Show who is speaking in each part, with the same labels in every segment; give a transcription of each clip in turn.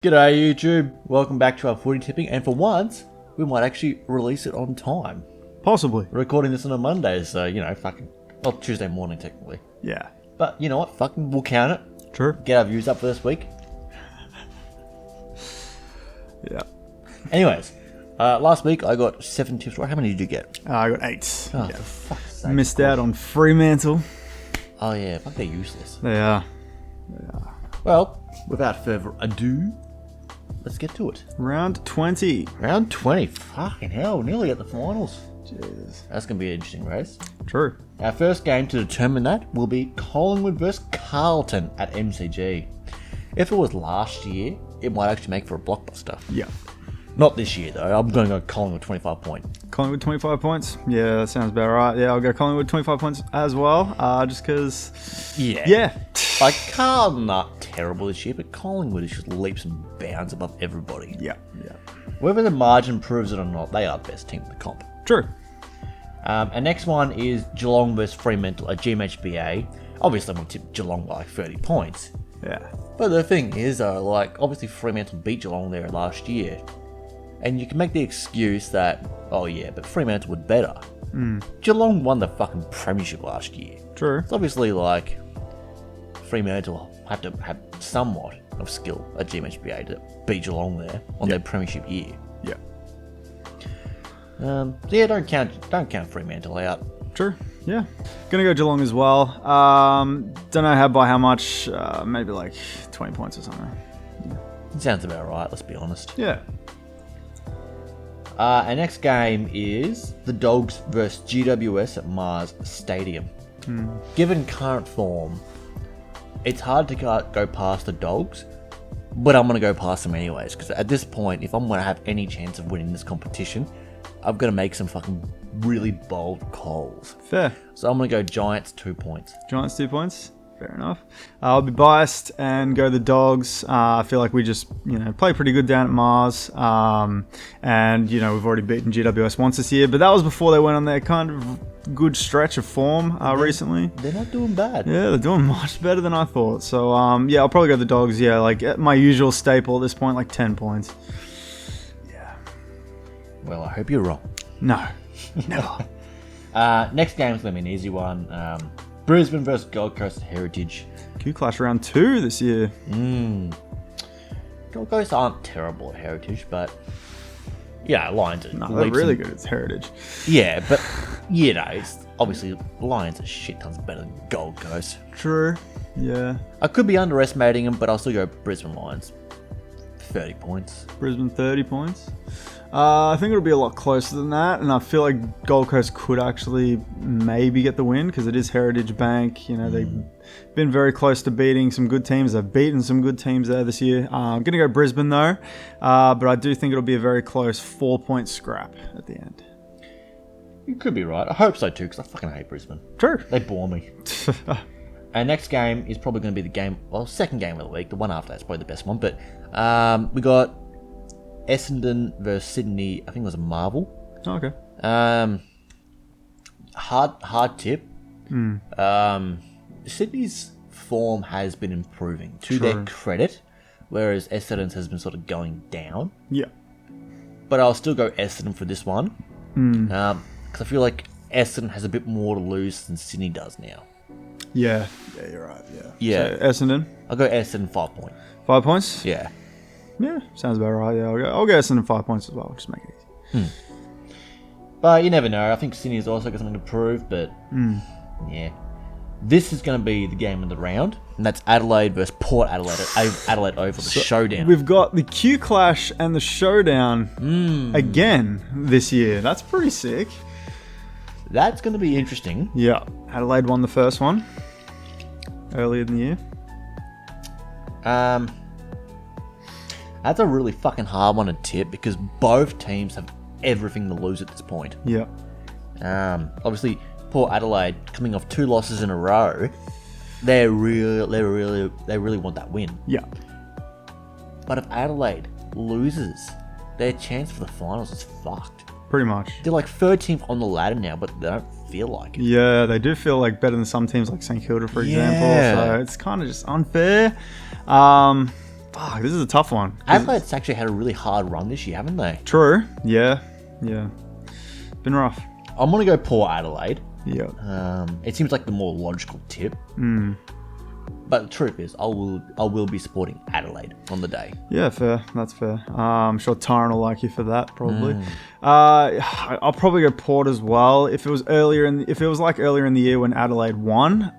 Speaker 1: G'day YouTube, welcome back to our footy tipping, and for once, we might actually release it on time.
Speaker 2: Possibly.
Speaker 1: We're recording this on a Monday, so, well, Tuesday morning technically.
Speaker 2: Yeah.
Speaker 1: But, you know what, we'll count it.
Speaker 2: True.
Speaker 1: Get our views up for this week.
Speaker 2: Yeah.
Speaker 1: Anyways, last week I got 7 tips right. How many did you get?
Speaker 2: I got 8.
Speaker 1: Oh,
Speaker 2: yeah.
Speaker 1: for fuck's sake.
Speaker 2: Missed out on Fremantle.
Speaker 1: Oh yeah, they're useless.
Speaker 2: They are.
Speaker 1: Well, without further ado, let's get to it.
Speaker 2: Round 20.
Speaker 1: Round 20, fucking hell, nearly at the finals.
Speaker 2: Jesus.
Speaker 1: That's going to be an interesting race.
Speaker 2: True.
Speaker 1: Our first game to determine that will be Collingwood vs Carlton at MCG. If it was last year, it might actually make for a blockbuster.
Speaker 2: Yeah.
Speaker 1: Not this year though, I'm going to go Collingwood 25 points.
Speaker 2: Collingwood 25 points? Yeah, that sounds about right. Yeah, I'll go Collingwood 25 points as well, just because...
Speaker 1: Yeah. Like, Carlton aren't terrible this year, but Collingwood is just leaps and bounds above everybody.
Speaker 2: Yeah.
Speaker 1: Whether the margin proves it or not, they are the best team in the comp.
Speaker 2: True.
Speaker 1: Our next one is Geelong vs Fremantle at GMHBA. Obviously, I'm going to tip Geelong by like 30 points.
Speaker 2: Yeah.
Speaker 1: But the thing is, obviously Fremantle beat Geelong there last year. And you can make the excuse that, oh yeah, but Fremantle were better. Geelong won the fucking premiership last year.
Speaker 2: True.
Speaker 1: It's obviously Fremantle have to have somewhat of skill at GMHBA to beat Geelong there on their premiership year.
Speaker 2: Yeah.
Speaker 1: So yeah, don't count Fremantle out.
Speaker 2: True. Yeah. Gonna go Geelong as well. Don't know by how much. Maybe like 20 points or something.
Speaker 1: Sounds about right, let's be honest.
Speaker 2: Yeah.
Speaker 1: Our next game is the Dogs vs GWS at Mars Stadium. Given current form, it's hard to go past the Dogs, but I'm going to go past them anyways, because at this point, if I'm going to have any chance of winning this competition, I've got to make some fucking really bold calls.
Speaker 2: Fair.
Speaker 1: So I'm going to go Giants 2 points.
Speaker 2: Giants 2 points. Fair enough. I'll be biased and go the Dogs. I feel like we just, play pretty good down at Mars. And, we've already beaten GWS once this year, but that was before they went on their kind of good stretch of form recently.
Speaker 1: They're not doing bad.
Speaker 2: Yeah, they're doing much better than I thought. So, I'll probably go the Dogs. Yeah, like my usual staple at this point, like 10 points. Yeah.
Speaker 1: Well, I hope you're wrong.
Speaker 2: No. Never.
Speaker 1: Next game's going to be an easy one. Brisbane vs Gold Coast Heritage.
Speaker 2: Q-Clash round 2 this year.
Speaker 1: Gold Coast aren't terrible at Heritage, but Lions are...
Speaker 2: No, they're really good at Heritage.
Speaker 1: Yeah, but it's obviously Lions are shit tons better than Gold Coast.
Speaker 2: True. Yeah.
Speaker 1: I could be underestimating them, but I'll still go Brisbane Lions. 30 points.
Speaker 2: Brisbane 30 points. I think it'll be a lot closer than that, and I feel like Gold Coast could actually maybe get the win because it is Heritage Bank. They've been very close to beating some good teams. They've beaten some good teams there this year. I'm going to go Brisbane though, but I do think it'll be a very close 4-point scrap at the end.
Speaker 1: You could be right. I hope so too, because I fucking hate Brisbane.
Speaker 2: True.
Speaker 1: They bore me. Our next game is probably going to be second game of the week. The one after that's probably the best one, but we got Essendon versus Sydney. I think it was a Marvel.
Speaker 2: Oh, okay.
Speaker 1: Hard tip. Sydney's form has been improving to their credit, whereas Essendon's has been sort of going down.
Speaker 2: Yeah.
Speaker 1: But I'll still go Essendon for this one, because I feel like Essendon has a bit more to lose than Sydney does now.
Speaker 2: Yeah, you're right.
Speaker 1: Yeah.
Speaker 2: So, Essendon.
Speaker 1: I'll go Essendon 5 points.
Speaker 2: 5 points.
Speaker 1: Yeah.
Speaker 2: Yeah, sounds about right. Yeah, I'll go Essendon 5 points as well. Just make it easy.
Speaker 1: But you never know. I think Sydney's also got something to prove. But yeah, this is going to be the game of the round, and that's Adelaide versus Port Adelaide. Adelaide Oval, the showdown.
Speaker 2: We've got the Q Clash and the showdown again this year. That's pretty sick.
Speaker 1: That's going to be interesting.
Speaker 2: Yeah, Adelaide won the first one earlier in the year.
Speaker 1: That's a really fucking hard one to tip because both teams have everything to lose at this point.
Speaker 2: Yeah.
Speaker 1: Obviously, Port Adelaide coming off 2 losses in a row, they really want that win.
Speaker 2: Yeah.
Speaker 1: But if Adelaide loses, their chance for the finals is fucked.
Speaker 2: Pretty much.
Speaker 1: They're like 13th on the ladder now, but they don't feel like it.
Speaker 2: Yeah, they do feel like better than some teams like St Kilda, for example. So it's kind of just unfair. Fuck, this is a tough one.
Speaker 1: Adelaide's actually had a really hard run this year, haven't they?
Speaker 2: True. Yeah. Been rough.
Speaker 1: I'm gonna go Port Adelaide.
Speaker 2: Yeah.
Speaker 1: It seems like the more logical tip. But the truth is, I will be supporting Adelaide on the day.
Speaker 2: Yeah, fair. That's fair. I'm sure Tyron will like you for that, probably. I'll probably go Port as well. If it was earlier in the year when Adelaide won,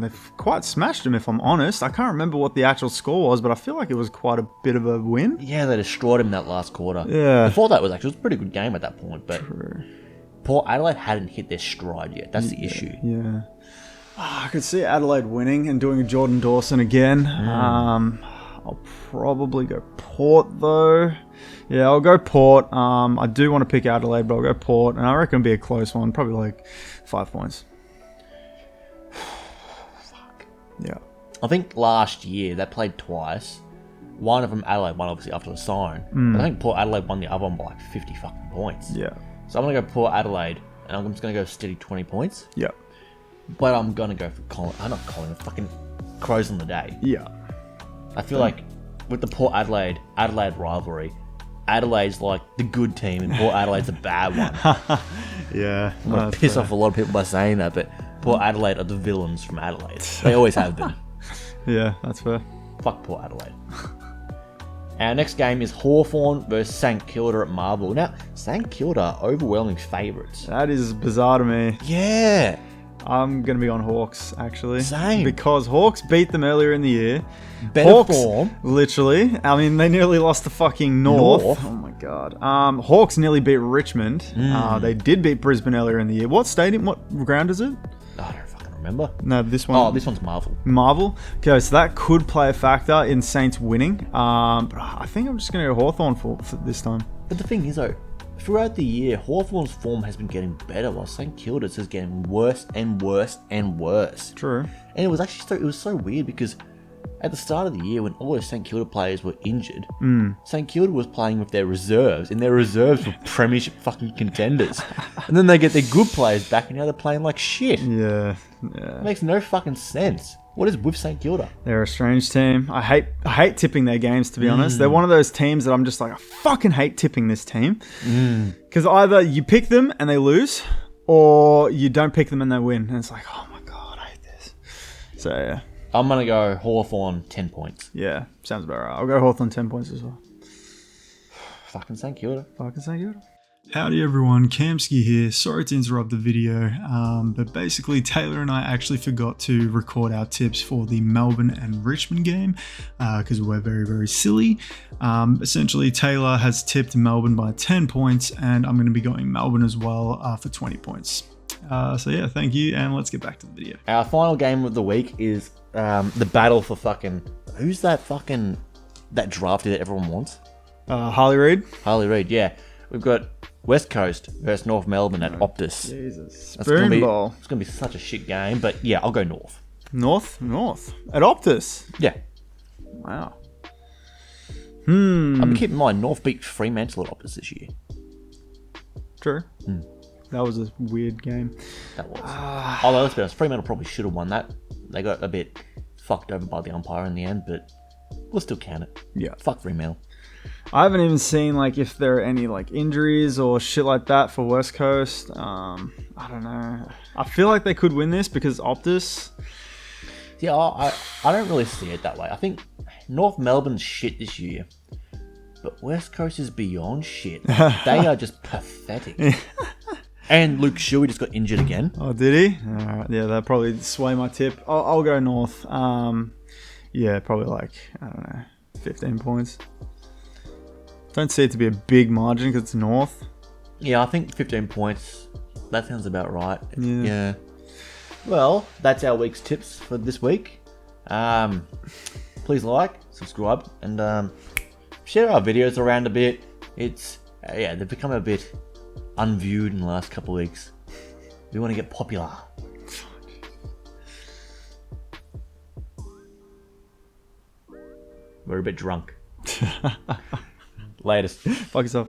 Speaker 2: they've quite smashed them. If I'm honest, I can't remember what the actual score was, but I feel like it was quite a bit of a win.
Speaker 1: Yeah, they destroyed him that last quarter.
Speaker 2: Yeah.
Speaker 1: Before that it was a pretty good game at that point, but
Speaker 2: True.
Speaker 1: Port Adelaide hadn't hit their stride yet. That's the issue.
Speaker 2: Yeah. I could see Adelaide winning and doing a Jordan Dawson again. I'll probably go Port though. Yeah, I'll go Port. I do want to pick Adelaide, but I'll go Port, and I reckon it'll be a close one, probably like 5 points.
Speaker 1: Fuck.
Speaker 2: Yeah.
Speaker 1: I think last year they played twice. One of them Adelaide won obviously after the siren. But I think Port Adelaide won the other one by like 50 fucking points.
Speaker 2: Yeah.
Speaker 1: So I'm gonna go Port Adelaide, and I'm just gonna go steady 20 points.
Speaker 2: Yeah.
Speaker 1: But I'm gonna go for fucking Crows on the day.
Speaker 2: Yeah.
Speaker 1: I feel like with the Port Adelaide rivalry, Adelaide's like the good team and Port Adelaide's the bad one.
Speaker 2: Yeah.
Speaker 1: I'm gonna piss off a lot of people by saying that, but Port Adelaide are the villains from Adelaide. They always have been.
Speaker 2: Yeah, that's fair.
Speaker 1: Fuck Port Adelaide. Our next game is Hawthorn versus St Kilda at Marvel. Now, St Kilda are overwhelming favourites.
Speaker 2: That is bizarre to me.
Speaker 1: Yeah.
Speaker 2: I'm going to be on Hawks, actually.
Speaker 1: Same.
Speaker 2: Because Hawks beat them earlier in the year.
Speaker 1: Better
Speaker 2: Hawks,
Speaker 1: form.
Speaker 2: Literally. I mean, they nearly lost to fucking North. Oh, my God. Hawks nearly beat Richmond. They did beat Brisbane earlier in the year. What stadium? What ground is it?
Speaker 1: I don't fucking remember.
Speaker 2: No, this one.
Speaker 1: Oh, this one's Marvel.
Speaker 2: Marvel. Okay, so that could play a factor in Saints winning. But I think I'm just going to go Hawthorn for this time.
Speaker 1: But the thing is, though, throughout the year, Hawthorn's form has been getting better, while St Kilda's is getting worse and worse and worse.
Speaker 2: True.
Speaker 1: And it was actually so weird because at the start of the year, when all those St Kilda players were injured, St Kilda was playing with their reserves, and their reserves were premiership fucking contenders. And then they get their good players back, and now they're playing like shit.
Speaker 2: Yeah.
Speaker 1: It makes no fucking sense. What is with St Kilda?
Speaker 2: They're a strange team. I hate tipping their games, to be honest. They're one of those teams that I'm just like, I fucking hate tipping this team. Because either you pick them and they lose, or you don't pick them and they win. And it's like, oh my God, I hate this. So, yeah.
Speaker 1: I'm going to go Hawthorn 10 points.
Speaker 2: Yeah, sounds about right. I'll go Hawthorn 10 points as well.
Speaker 1: Fucking St Kilda.
Speaker 2: Fucking St Kilda.
Speaker 3: Howdy everyone, Camski here. Sorry to interrupt the video, but basically Taylor and I actually forgot to record our tips for the Melbourne and Richmond game because we're very, very silly. Essentially, Taylor has tipped Melbourne by 10 points and I'm going to be going Melbourne as well for 20 points. So yeah, thank you, and let's get back to the video.
Speaker 1: Our final game of the week is the battle for fucking... Who's that drafty that everyone wants?
Speaker 2: Harley Reid.
Speaker 1: Harley Reid, yeah. We've got West Coast versus North Melbourne at Optus.
Speaker 2: Jesus.
Speaker 1: That's gonna
Speaker 2: Spoonball.
Speaker 1: it's going to be such a shit game, but yeah, I'll go North.
Speaker 2: North. At Optus.
Speaker 1: Yeah.
Speaker 2: Wow.
Speaker 1: I mean, keep in mind, North beat Fremantle at Optus this year.
Speaker 2: True. That was a weird game.
Speaker 1: That was. Although, let's be honest, Fremantle probably should have won that. They got a bit fucked over by the umpire in the end, but we'll still count it.
Speaker 2: Yeah.
Speaker 1: Fuck Fremantle.
Speaker 2: I haven't even seen if there are any injuries or shit like that for West Coast. I don't know. I feel like they could win this because Optus.
Speaker 1: Yeah, I don't really see it that way. I think North Melbourne's shit this year, but West Coast is beyond shit. They are just pathetic. And Luke Shuey just got injured again.
Speaker 2: Oh, did he? Alright, yeah, that'll probably sway my tip. I'll go North. Yeah, probably I don't know, 15 points. Don't see it to be a big margin because it's North.
Speaker 1: Yeah, I think 15 points. That sounds about right.
Speaker 2: Yeah.
Speaker 1: Well, that's our week's tips for this week. Please like, subscribe, and share our videos around a bit. They've become a bit unviewed in the last couple of weeks. We want to get popular. We're a bit drunk. Latest.
Speaker 2: Fuck yourself.